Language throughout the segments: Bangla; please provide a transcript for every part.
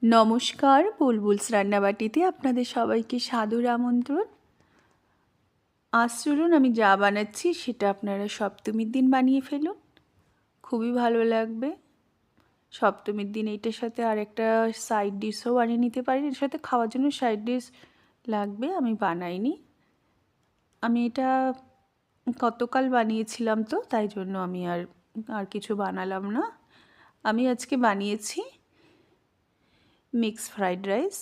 নমস্কার, বুলবুলস রান্নাবাটিতে আপনাদের সবাইকে সাদর আমন্ত্রণ। আজ চলুন আমি যা বানাচ্ছি সেটা আপনারা সপ্তমীর দিন বানিয়ে ফেলুন, খুবই ভালো লাগবে। সপ্তমীর দিন এইটার সাথে আরেকটা সাইড ডিশও বানিয়ে নিতে পারেন। এর সাথে খাওয়ার জন্য সাইড ডিশ লাগবে, আমি বানাইনি। আমি এটা গতকাল বানিয়েছিলাম, তো তাই জন্য আমি আর কিছু বানালাম না। আমি আজকে বানিয়েছি mix fried rice,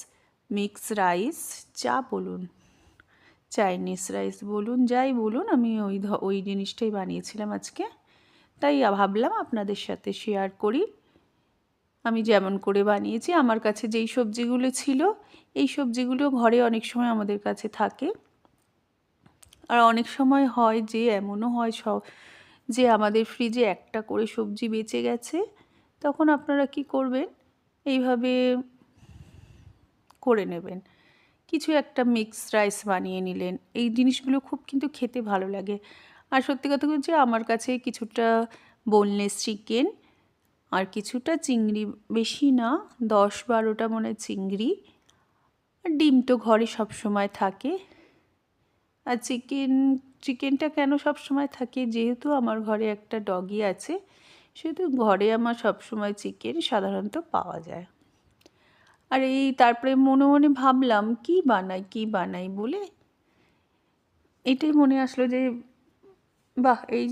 mix rice, যা বলুন, চাইনিজ রাইস বলুন, যাই বলুন, আমি ওই জিনিসটাই বানিয়েছিলাম আজকে। তাই ভাবলাম আপনাদের সাথে শেয়ার করি আমি যেমন করে বানিয়েছি। আমার কাছে যেই সবজিগুলো ছিল, এই সবজিগুলো ঘরে অনেক সময় আমাদের কাছে থাকে। আর অনেক সময় হয় যে এমনও হয় যে আমাদের ফ্রিজে একটা করে সবজি বেঁচে গেছে, তখন আপনারা কি করবেন, এইভাবে করে নেবেন। কিছু একটা মিক্স রাইস বানিয়ে নিলেন। এই জিনিসগুলো খুব কিন্তু খেতে ভালো লাগে। আর সত্যি কথা বলছি, আমার কাছে কিছুটা বোনলেস চিকেন আর কিছুটা চিংড়ি, বেশি না, 10-12টা মনে হয় চিংড়ি, আর ডিম তো ঘরে সব সময় থাকে। আর চিকেনটা কেন সব সময় থাকে, যেহেতু আমার ঘরে একটা ডগি আছে, সেহেতু ঘরে আমার সব সময় চিকেন সাধারণত পাওয়া যায়। আর তারপরে মনে মনে ভাবলাম কী বানাই বলে এটাই মনে আসলো যে বাহ, এই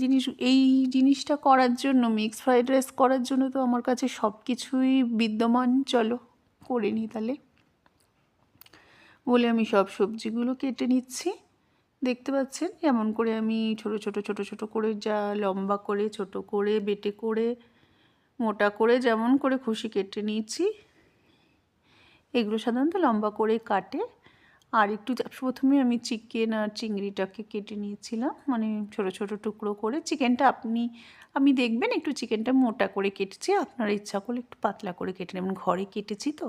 জিনিসটা করার জন্য, মিক্স ফ্রাইড রাইস করার জন্য তো আমার কাছে সব কিছুই বিদ্যমান, চলো করে নিই তাহলে বলে আমি সব সবজিগুলো কেটে নিচ্ছি। দেখতে পাচ্ছেন যেমন করে আমি ছোট করে, যা লম্বা করে, ছোট করে, বেটে করে, মোটা করে, যেমন করে খুশি কেটে নিয়েছি। এগুলো সাধারণত লম্বা করে কাটে। আর একটু প্রথমে আমি চিকেন আর চিংড়িটাকে কেটে নিয়েছিলাম, মানে ছোট ছোট টুকরো করে। চিকেনটা আমি দেখবেন একটু চিকেনটা মোটা করে কেটেছি, আপনারা ইচ্ছা করলে একটু পাতলা করে কেটে নেবেন। ঘরে কেটেছি তো,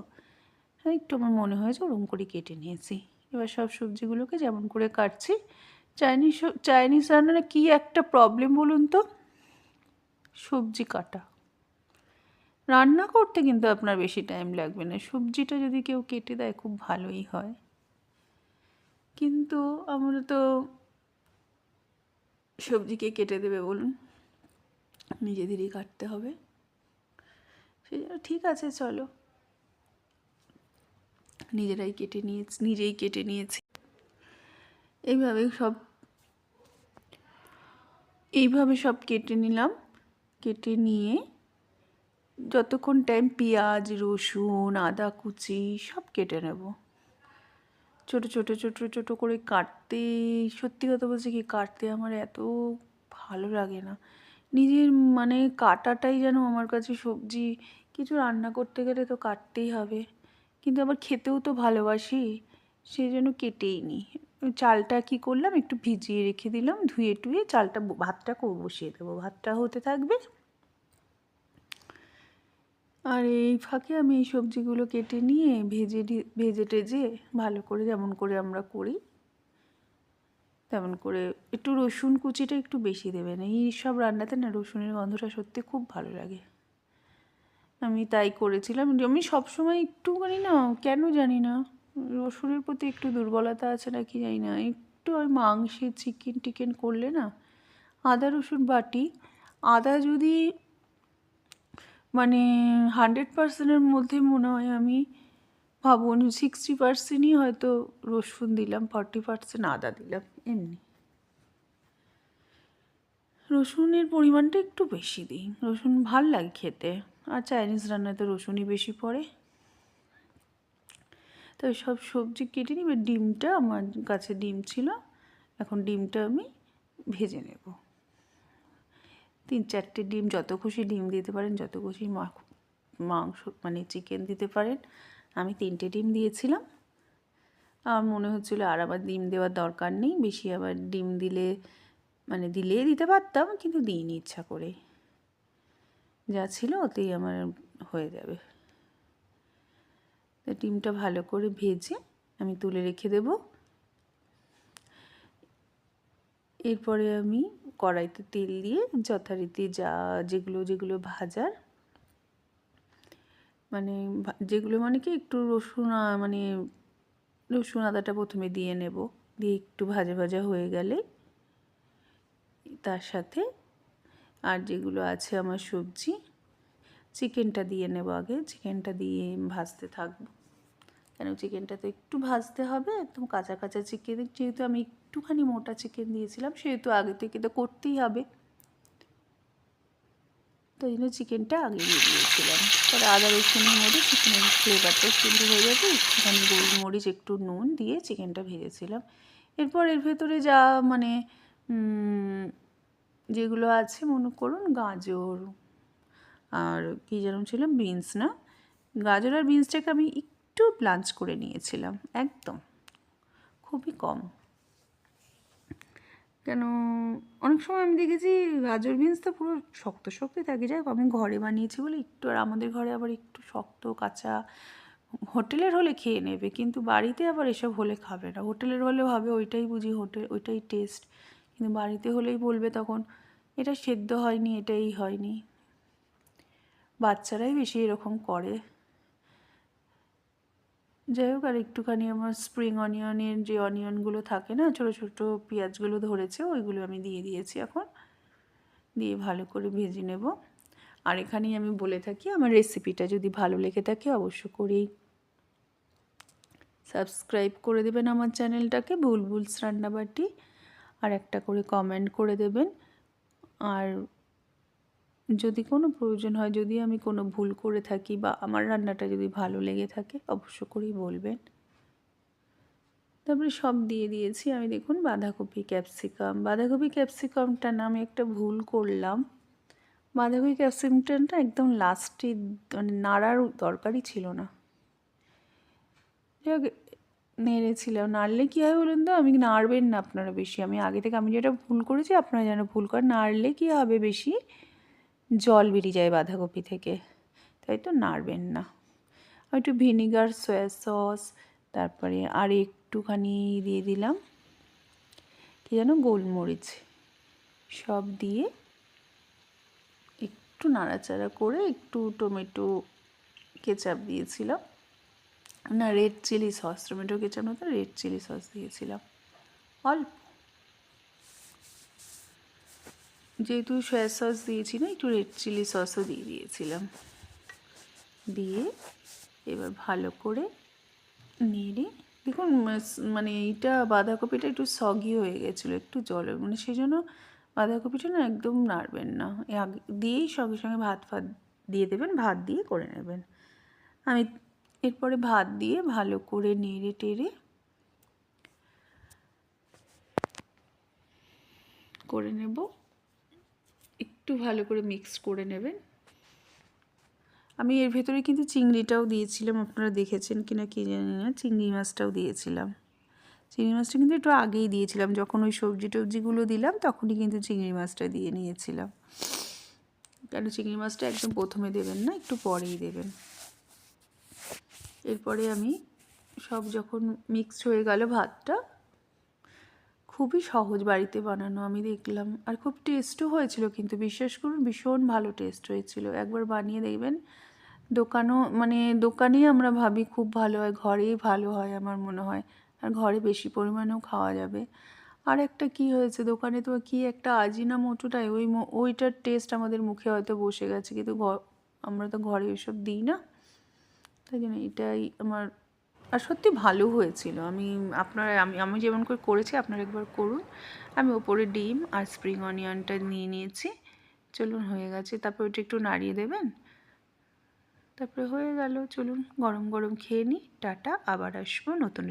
হ্যাঁ, একটু আমার মনে হয়েছে ওরকম করে কেটে নিয়েছি। এবার সব সবজিগুলোকে যেমন করে কাটছি। চাইনিজ রান্নার কী একটা প্রবলেম বলুন তো, সবজি কাটা। রান্না করতে কিন্তু আপনার বেশি টাইম লাগবে না, সবজিটা যদি কেউ কেটে দেয় খুব ভালোই হয়। কিন্তু আমরা তো সবজিকে কেটে দেবে বলুন, নিজেদেরই কাটতে হবে। সেই জন্য ঠিক আছে, চলো নিজেই কেটে নিয়েছি। এইভাবে সব কেটে নিলাম। কেটে নিয়ে যতক্ষণ টাইম পেঁয়াজ, রসুন, আদা কুচি সব কেটে নেব। ছোট করে কাটতে, সত্যি কথা বলছি কি, কাটতে আমার এত ভালো লাগে না। নিজের মানে কাটাটাই যেন আমার কাছে সবজি কিছু রান্না করতে গেলে তো কাটতেই হবে, কিন্তু আবার খেতেও তো ভালোবাসি, সেই জন্য কেটেই নিই। চালটা কি করলাম, একটু ভিজিয়ে রেখে দিলাম, ধুয়ে টুয়ে চালটা, ভাতটা বসিয়ে দেবো, ভাতটা হতে থাকবে। আর এই ফাঁকে আমি এই সবজিগুলো কেটে নিয়ে ভেজে টেজে ভালো করে, যেমন করে আমরা করি তেমন করে, একটু রসুন কুচিটা একটু বেশি দেবেন। এই সব রান্নাতে না রসুনের গন্ধটা সত্যি খুব ভালো লাগে। আমি তাই করেছিলাম। আমি সবসময় একটুখানি না, কেন জানি না, রসুনের প্রতি একটু দুর্বলতা আছে নাকি জানি না, একটু ওই মাংসে চিকেন টিকেন করলে না আদা রসুন বাটি, আদা যদি মানে 100%-এর মধ্যে মনে হয় আমি ভাবুন 60%ই হয়তো রসুন দিলাম, 40% আদা দিলাম। এমনি রসুনের পরিমাণটা একটু বেশি দিই, রসুন ভাল লাগে খেতে। আর চাইনিজ রান্নায় তো রসুনই বেশি পড়ে। তো সব সবজি কেটে নিই। ডিমটা, আমার কাছে ডিম ছিল, এখন ডিমটা আমি ভেজে নেব। 3-4টে ডিম, যত খুশি ডিম দিতে পারেন, যত খুশি মাংস মানে চিকেন দিতে পারেন। আমি 3টে ডিম দিয়েছিলাম। আমার মনে হচ্ছিলো আর আবার ডিম দেওয়ার দরকার নেই, বেশি আবার ডিম দিলে দিলেই দিতে পারতাম, কিন্তু দিইনি ইচ্ছা করে, যা ছিল ওতেই আমার হয়ে যাবে। তো ডিমটা ভালো করে ভেজে আমি তুলে রেখে দেব। এরপরে আমি কড়াইতে তেল দিয়ে যথারীতি যেগুলো ভাজার, মানে যেগুলো মানে কি একটু রসুন মানে রসুন আদাটা প্রথমে দিয়ে নেব, দিয়ে একটু ভাজা ভাজা হয়ে গেলে তার সাথে আর যেগুলো আছে আমার সবজি, চিকেনটা দিয়ে নেব। আগে চিকেনটা দিয়ে ভাজতে থাকবো, কেন চিকেনটা তো একটু ভাজতে হবে, একদম কাঁচা কাঁচা চিকেন, যেহেতু আমি একটুখানি মোটা চিকেন দিয়েছিলাম সেহেতু আগে থেকে তো করতেই হবে, তাই জন্য চিকেনটা আগে দিয়ে দিয়েছিলাম। তাহলে আদা রসুনের মধ্যে চিকেনের ফ্লেভারটা সুন্দর হয়ে যাবে। একটুখানি গোলমরিচ, একটু নুন দিয়ে চিকেনটা ভেজেছিলাম। এরপর এর ভেতরে যা মানে যেগুলো আছে মনে করুন গাজর আর কী যেন ছিল, বিনস না, গাজর আর বিনসটাকে আমি একটু ব্লাঞ্চ করে নিয়েছিলাম, একদম খুবই কম। কেন অনেক সময় আমি দেখেছি গাজর বিনস তো পুরো শক্ত শক্তই থাকে, যাই হোক আমি ঘরে বানিয়েছি বলে একটু, আর আমাদের ঘরে আবার একটু শক্ত কাঁচা, হোটেলের হলে খেয়ে নেবে কিন্তু বাড়িতে আবার এসব হলে খাবে না। হোটেলের হলে ভাবে ওইটাই বুঝি ওইটাই টেস্ট, কিন্তু বাড়িতে হলেই বলবে তখন এটা সেদ্ধ হয়নি, এটাই হয়নি। বাচ্চারাই বেশি এরকম করে। যাই হোক, আর একটুখানি আমার স্প্রিং অনিয়নের যে অনিয়নগুলো থাকে না, ছোটো ছোটো পেঁয়াজগুলো ধরেছে, ওইগুলো আমি দিয়ে দিয়েছি এখন, দিয়ে ভালো করে ভেজে নেব। আর এখানেই আমি বলে থাকি আমার রেসিপিটা যদি ভালো লেগে থাকে অবশ্য করেই সাবস্ক্রাইব করে দেবেন আমার চ্যানেলটাকে, বুলবুলস রান্নাবাটি, আর একটা করে কমেন্ট করে দেবেন। আর যদি কোনো প্রয়োজন হয়, যদি আমি কোনো ভুল করে থাকি বা আমার রান্নাটা যদি ভালো লেগে থাকে অবশ্য করেই বলবেন। তারপরে সব দিয়ে দিয়েছি আমি। দেখুন বাঁধাকপি ক্যাপসিকামটা না আমি একটা ভুল করলাম, বাঁধাকপি ক্যাপসিকামটা একদম লাস্টে মানে নাড়ার দরকারই ছিল না, নেড়েছিলাম। নাড়লে কী হয় বলুন তো, আমি নাড়বেন না আপনারা বেশি, আমি আগে থেকে আমি যেটা ভুল করেছি আপনারা যেন ভুল করেন, নাড়লে কী হবে বেশি জল বেরিয়ে যায় বাঁধাকপি থেকে, তাই তো নাড়বেন না। একটু ভিনিগার, সয়া সস, তারপরে আর একটুখানি দিয়ে দিলাম কি যেন গোলমরিচ, সব দিয়ে একটু নাড়াচাড়া করে একটু টমেটো কেচাপ দিয়েছিলাম, না red chilli sauce, tomato ketchup না তো রেড চিলি সস দিয়েছিলাম অল্প, যেহেতু সয়া সস দিয়েছি না একটু রেড চিলি সসও দিয়ে দিয়েছিলাম। দিয়ে এবার ভালো করে নেড়ে দেখুন, মানে এইটা বাঁধাকপিটা একটু সগি হয়ে গেছিলো, একটু জলের মানে সেই জন্য বাঁধাকপিটা না একদম নাড়বেন না, আগে দিয়েই সঙ্গে সঙ্গে ভাত দিয়ে দেবেন, ভাত দিয়ে করে নেবেন। আমি এরপরে ভাত দিয়ে ভালো করে নেড়ে টেড়ে করে নেব, একটু ভালো করে মিক্স করে নেবেন। আমি এর ভেতরে কিন্তু চিংড়িটাও দিয়েছিলাম, আপনারা দেখেছেন কিনা কি জানি না, চিংড়ি মাছটাও দিয়েছিলাম। চিংড়ি মাছটা কিন্তু একটু আগেই দিয়েছিলাম, যখন ওই সবজি টবজিগুলো দিলাম তখনই কিন্তু চিংড়ি মাছটা দিয়ে নিয়েছিলাম, কেন চিংড়ি মাছটা একদম প্রথমে দেবেন না, একটু পরেই দেবেন। এরপরে আমি সব যখন মিক্সড হয়ে গেল ভাতটা, খুবই সহজ বাড়িতে বানানো আমি দেখলাম, আর খুব টেস্টও হয়েছিল, কিন্তু বিশ্বাস করুন ভীষণ ভালো টেস্ট হয়েছিল, একবার বানিয়ে দেখবেন। দোকানেই আমরা ভাবি খুব ভালো হয়, ঘরেই ভালো হয় আমার মনে হয়, আর ঘরে বেশি পরিমাণেও খাওয়া যাবে। আর একটা কী হয়েছে, দোকানে তো কী একটা আজিনামোটোটাই ওইটার টেস্ট আমাদের মুখে হয়তো বসে গেছে, কিন্তু আমরা তো ঘরে ওইসব দিই না, তাই জন্য এটাই আমার, আর সত্যি ভালো হয়েছিল। আমি যেমন করে করেছি আপনারা একবার করুন। আমি ওপরে ডিম আর স্প্রিং অনিয়নটা নিয়ে নিয়েছি, চলুন হয়ে গেছে, তারপর ওটা একটু নাড়িয়ে দেবেন, তারপরে হয়ে গেল। চলুন গরম গরম খেয়ে নিই, টাটা, আবার আসবো নতুন